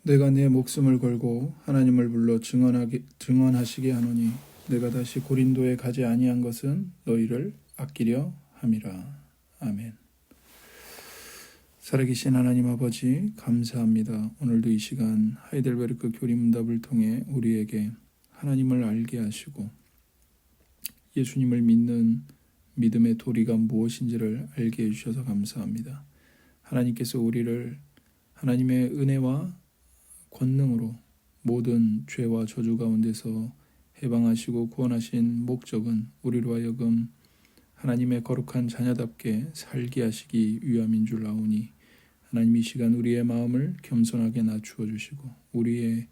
내가 내 목숨을 걸고 하나님을 불러 증언하시게 하노니 내가 다시 고린도에 가지 아니한 것은 너희를 아끼려 함이라. 아멘. 살아계신 하나님 아버지 감사합니다. 오늘도 이 시간 하이델베르크 교리문답을 통해 우리에게 하나님을 알게 하시고 예수님을 믿는 믿음의 도리가 무엇인지를 알게 해주셔서 감사합니다. 하나님께서 우리를 하나님의 은혜와 권능으로 모든 죄와 저주 가운데서 해방하시고 구원하신 목적은 우리로 하여금 하나님의 거룩한 자녀답게 살게 하시기 위함인 줄 아오니 하나님 이 시간 우리의 마음을 겸손하게 낮추어 주시고 우리의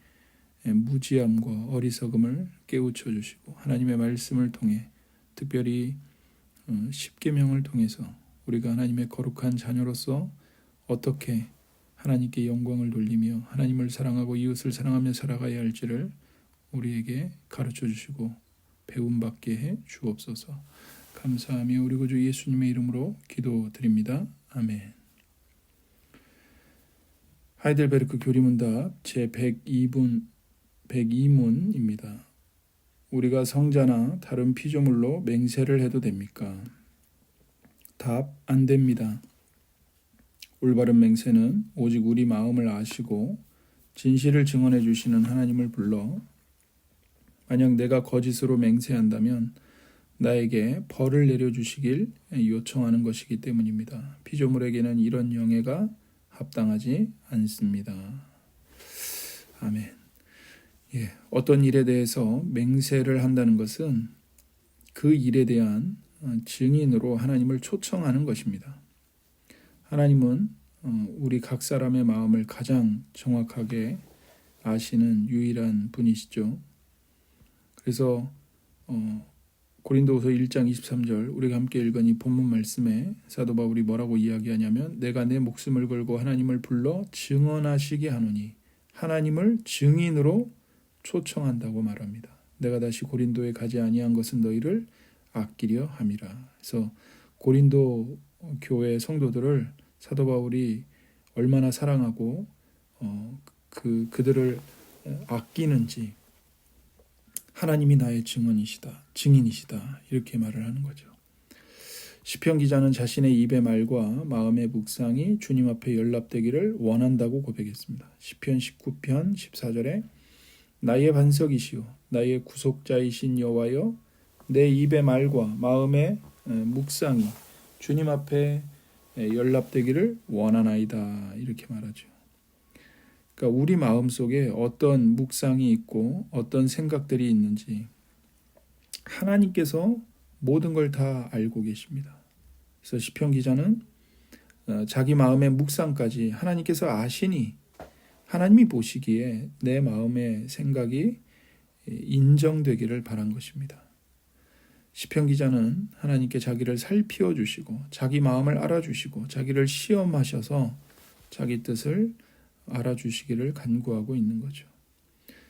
무지함과 어리석음을 깨우쳐 주시고 하나님의 말씀을 통해 특별히 십계명을 통해서 우리가 하나님의 거룩한 자녀로서 어떻게 하나님께 영광을 돌리며 하나님을 사랑하고 이웃을 사랑하며 살아가야 할지를 우리에게 가르쳐 주시고 배움받게 해 주옵소서. 감사하며 우리 구주 예수님의 이름으로 기도드립니다. 아멘. 하이델베르크 교리문답 제102문입니다. 우리가 성자나 다른 피조물로 맹세를 해도 됩니까? 답, 안 됩니다. 올바른 맹세는 오직 우리 마음을 아시고 진실을 증언해 주시는 하나님을 불러 만약 내가 거짓으로 맹세한다면 나에게 벌을 내려주시길 요청하는 것이기 때문입니다. 피조물에게는 이런 영예가 합당하지 않습니다. 아멘. 어떤 일에 대해서 맹세를 한다는 것은 그 일에 대한 증인으로 하나님을 초청하는 것입니다. 하나님은 우리 각 사람의 마음을 가장 정확하게 아시는 유일한 분이시죠. 그래서 고린도후서 1장 23절 우리가 함께 읽은 이 본문 말씀에 사도 바울이 뭐라고 이야기하냐면 내가 내 목숨을 걸고 하나님을 불러 증언하시게 하노니 하나님을 증인으로 초청한다고 말합니다. 내가 다시 고린도에 가지 아니한 것은 너희를 아끼려 함이라. 그래서 고린도 교회 성도들을 사도 바울이 얼마나 사랑하고 그들을 아끼는지 하나님이 나의 증인이시다 이렇게 말을 하는 거죠. 시편 기자는 자신의 입의 말과 마음의 묵상이 주님 앞에 연락되기를 원한다고 고백했습니다. 시편 19편 14절에 나의 반석이시오 나의 구속자이신 여호와여 내 입의 말과 마음의 묵상이 주님 앞에 연락되기를 원하나이다 이렇게 말하죠. 그러니까 우리 마음속에 어떤 묵상이 있고 어떤 생각들이 있는지 하나님께서 모든 걸 다 알고 계십니다. 그래서 시편 기자는 자기 마음의 묵상까지 하나님께서 아시니 하나님이 보시기에 내 마음의 생각이 인정되기를 바란 것입니다. 시편 기자는 하나님께 자기를 살피어 주시고 자기 마음을 알아주시고 자기를 시험하셔서 자기 뜻을 알아주시기를 간구하고 있는 거죠.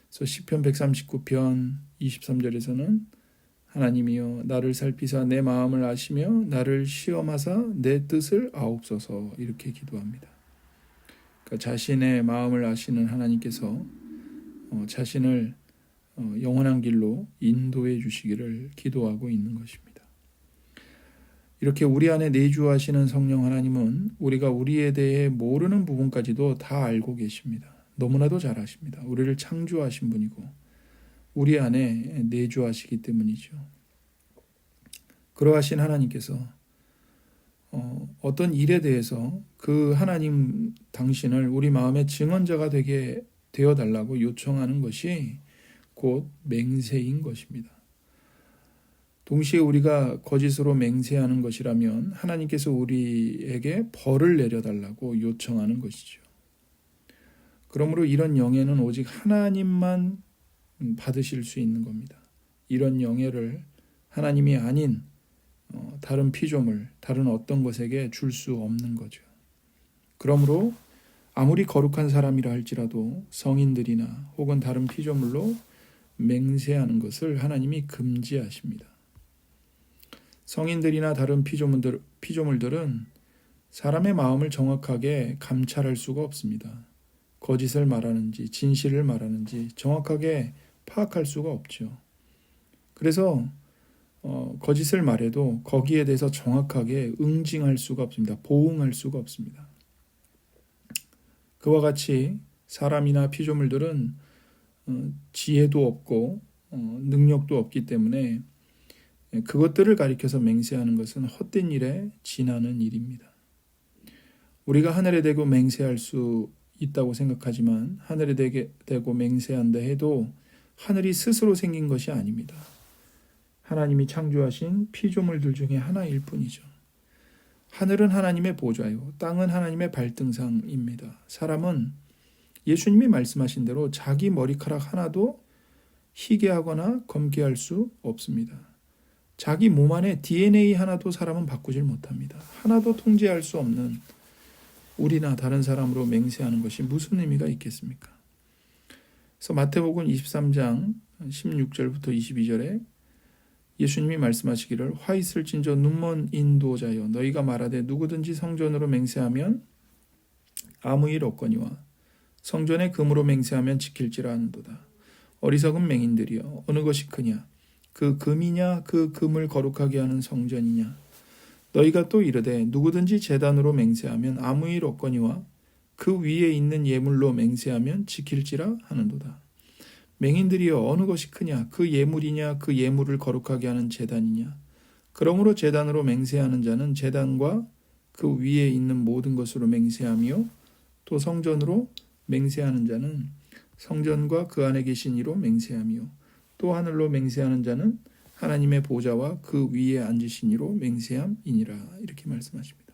그래서 시편 139편 23절에서는 하나님이여 나를 살피사 내 마음을 아시며 나를 시험하사 내 뜻을 아옵소서 이렇게 기도합니다. 그러니까 자신의 마음을 아시는 하나님께서 자신을 영원한 길로 인도해 주시기를 기도하고 있는 것입니다. 이렇게 우리 안에 내주하시는 성령 하나님은 우리가 우리에 대해 모르는 부분까지도 다 알고 계십니다. 너무나도 잘 아십니다. 우리를 창조하신 분이고 우리 안에 내주하시기 때문이죠. 그러하신 하나님께서 어떤 일에 대해서 그 하나님 당신을 우리 마음의 증언자가 되게 되어달라고 요청하는 것이 곧 맹세인 것입니다. 동시에 우리가 거짓으로 맹세하는 것이라면 하나님께서 우리에게 벌을 내려달라고 요청하는 것이죠. 그러므로 이런 영예는 오직 하나님만 받으실 수 있는 겁니다. 이런 영예를 하나님이 아닌 다른 피조물, 다른 어떤 것에게 줄 수 없는 거죠. 그러므로 아무리 거룩한 사람이라 할지라도 성인들이나 혹은 다른 피조물로 맹세하는 것을 하나님이 금지하십니다. 성인들이나 다른 피조물들은 사람의 마음을 정확하게 감찰할 수가 없습니다. 거짓을 말하는지 진실을 말하는지 정확하게 파악할 수가 없죠. 그래서 거짓을 말해도 거기에 대해서 정확하게 응징할 수가 없습니다. 보응할 수가 없습니다. 그와 같이 사람이나 피조물들은 지혜도 없고 능력도 없기 때문에 그것들을 가리켜서 맹세하는 것은 헛된 일에 지나는 일입니다. 우리가 하늘에 대고 맹세할 수 있다고 생각하지만 하늘에 대고 맹세한다 해도 하늘이 스스로 생긴 것이 아닙니다. 하나님이 창조하신 피조물들 중에 하나일 뿐이죠. 하늘은 하나님의 보좌요, 땅은 하나님의 발등상입니다. 사람은 예수님이 말씀하신 대로 자기 머리카락 하나도 희게 하거나 검게 할 수 없습니다. 자기 몸 안에 DNA 하나도 사람은 바꾸질 못합니다. 하나도 통제할 수 없는 우리나 다른 사람으로 맹세하는 것이 무슨 의미가 있겠습니까? 그래서 마태복음 23장 16절부터 22절에 예수님이 말씀하시기를 화 있을진저 눈먼 인도자여 너희가 말하되 누구든지 성전으로 맹세하면 아무 일 없거니와 성전에 금으로 맹세하면 지킬지라 하는도다. 어리석은 맹인들이여 어느 것이 크냐 그 금이냐 그 금을 거룩하게 하는 성전이냐 너희가 또 이르되 누구든지 제단으로 맹세하면 아무 일 없거니와 그 위에 있는 예물로 맹세하면 지킬지라 하는도다. 맹인들이여 어느 것이 크냐 그 예물이냐 그 예물을 거룩하게 하는 제단이냐 그러므로 제단으로 맹세하는 자는 제단과 그 위에 있는 모든 것으로 맹세하며 또 성전으로 맹세하는 자는 성전과 그 안에 계신 이로 맹세하며 또 하늘로 맹세하는 자는 하나님의 보좌와 그 위에 앉으신 이로 맹세함이니라 이렇게 말씀하십니다.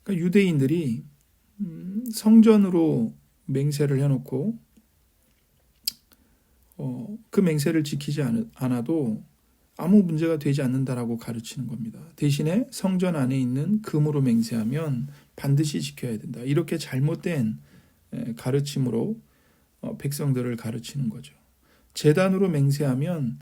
그러니까 유대인들이 성전으로 맹세를 해놓고 그 맹세를 지키지 않아도 아무 문제가 되지 않는다라고 가르치는 겁니다. 대신에 성전 안에 있는 금으로 맹세하면 반드시 지켜야 된다. 이렇게 잘못된 가르침으로 백성들을 가르치는 거죠. 제단으로 맹세하면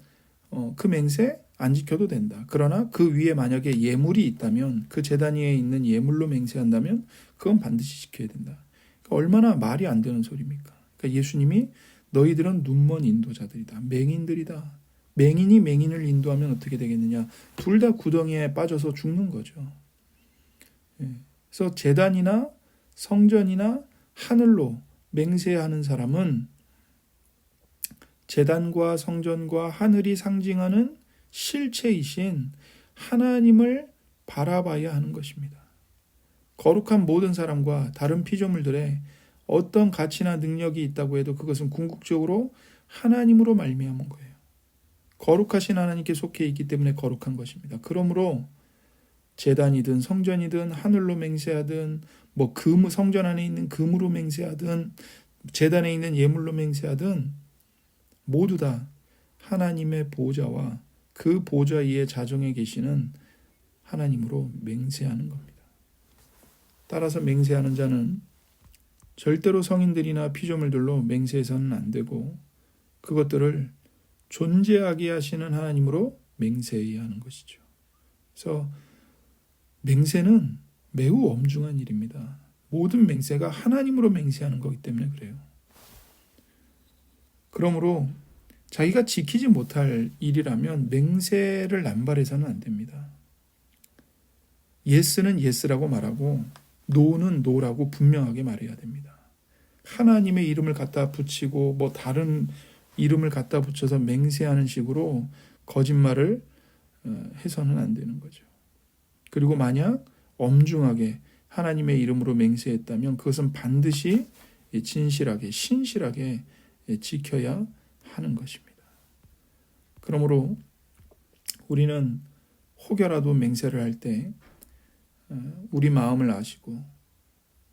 그 맹세 안 지켜도 된다. 그러나 그 위에 만약에 예물이 있다면 그 제단 위에 있는 예물로 맹세한다면 그건 반드시 지켜야 된다. 그러니까 얼마나 말이 안 되는 소리입니까? 그러니까 예수님이 너희들은 눈먼 인도자들이다. 맹인들이다. 맹인이 맹인을 인도하면 어떻게 되겠느냐. 둘 다 구덩이에 빠져서 죽는 거죠. 그래서 제단이나 성전이나 하늘로 맹세하는 사람은 제단과 성전과 하늘이 상징하는 실체이신 하나님을 바라봐야 하는 것입니다. 거룩한 모든 사람과 다른 피조물들의 어떤 가치나 능력이 있다고 해도 그것은 궁극적으로 하나님으로 말미암은 거예요. 거룩하신 하나님께 속해 있기 때문에 거룩한 것입니다. 그러므로 제단이든 성전이든 하늘로 맹세하든 성전 안에 있는 금으로 맹세하든 제단에 있는 예물로 맹세하든 모두 다 하나님의 보좌와 그 보좌 위에 자정에 계시는 하나님으로 맹세하는 겁니다. 따라서 맹세하는 자는 절대로 성인들이나 피조물들로 맹세해서는 안 되고 그것들을 존재하게 하시는 하나님으로 맹세해야 하는 것이죠. 그래서 맹세는 매우 엄중한 일입니다. 모든 맹세가 하나님으로 맹세하는 거기 때문에 그래요. 그러므로 자기가 지키지 못할 일이라면 맹세를 남발해서는 안 됩니다. 예스는 예스라고 말하고 노는 노라고 분명하게 말해야 됩니다. 하나님의 이름을 갖다 붙이고 다른 이름을 갖다 붙여서 맹세하는 식으로 거짓말을 해서는 안 되는 거죠. 그리고 만약 엄중하게 하나님의 이름으로 맹세했다면 그것은 반드시 진실하게 신실하게 지켜야 하는 것입니다. 그러므로 우리는 혹여라도 맹세를 할 때 우리 마음을 아시고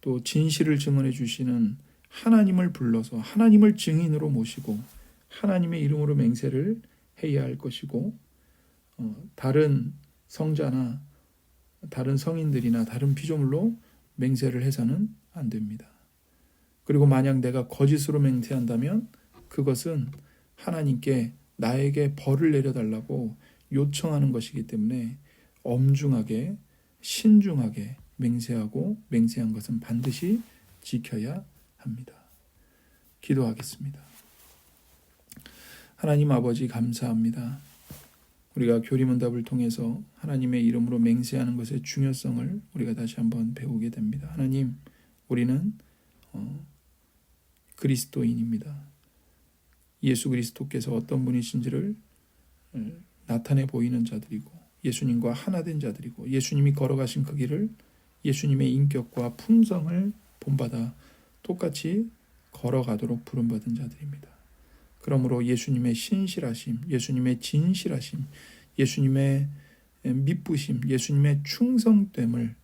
또 진실을 증언해 주시는 하나님을 불러서 하나님을 증인으로 모시고 하나님의 이름으로 맹세를 해야 할 것이고 다른 성자나 다른 성인들이나 다른 피조물로 맹세를 해서는 안 됩니다. 그리고 만약 내가 거짓으로 맹세한다면 그것은 하나님께 나에게 벌을 내려달라고 요청하는 것이기 때문에 엄중하게 신중하게 맹세하고 맹세한 것은 반드시 지켜야 합니다. 기도하겠습니다. 하나님 아버지 감사합니다. 우리가 교리문답을 통해서 하나님의 이름으로 맹세하는 것의 중요성을 우리가 다시 한번 배우게 됩니다. 하나님, 우리는 그리스도인입니다. 예수 그리스도께서 어떤 분이신지를 나타내 보이는 자들이고 예수님과 하나 된 자들이고 예수님이 걸어가신 그 길을 예수님의 인격과 품성을 본받아 똑같이 걸어가도록 부름받은 자들입니다. 그러므로 예수님의 신실하심, 예수님의 진실하심, 예수님의 미쁘심, 예수님의 충성됨을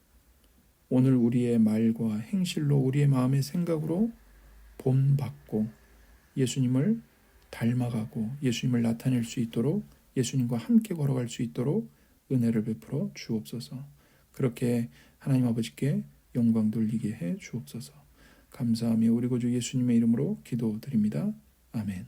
오늘 우리의 말과 행실로 우리의 마음의 생각으로 본받고 예수님을 닮아가고 예수님을 나타낼 수 있도록 예수님과 함께 걸어갈 수 있도록 은혜를 베풀어 주옵소서. 그렇게 하나님 아버지께 영광 돌리게 해 주옵소서. 감사하며 우리 구주 예수님의 이름으로 기도드립니다. 아멘.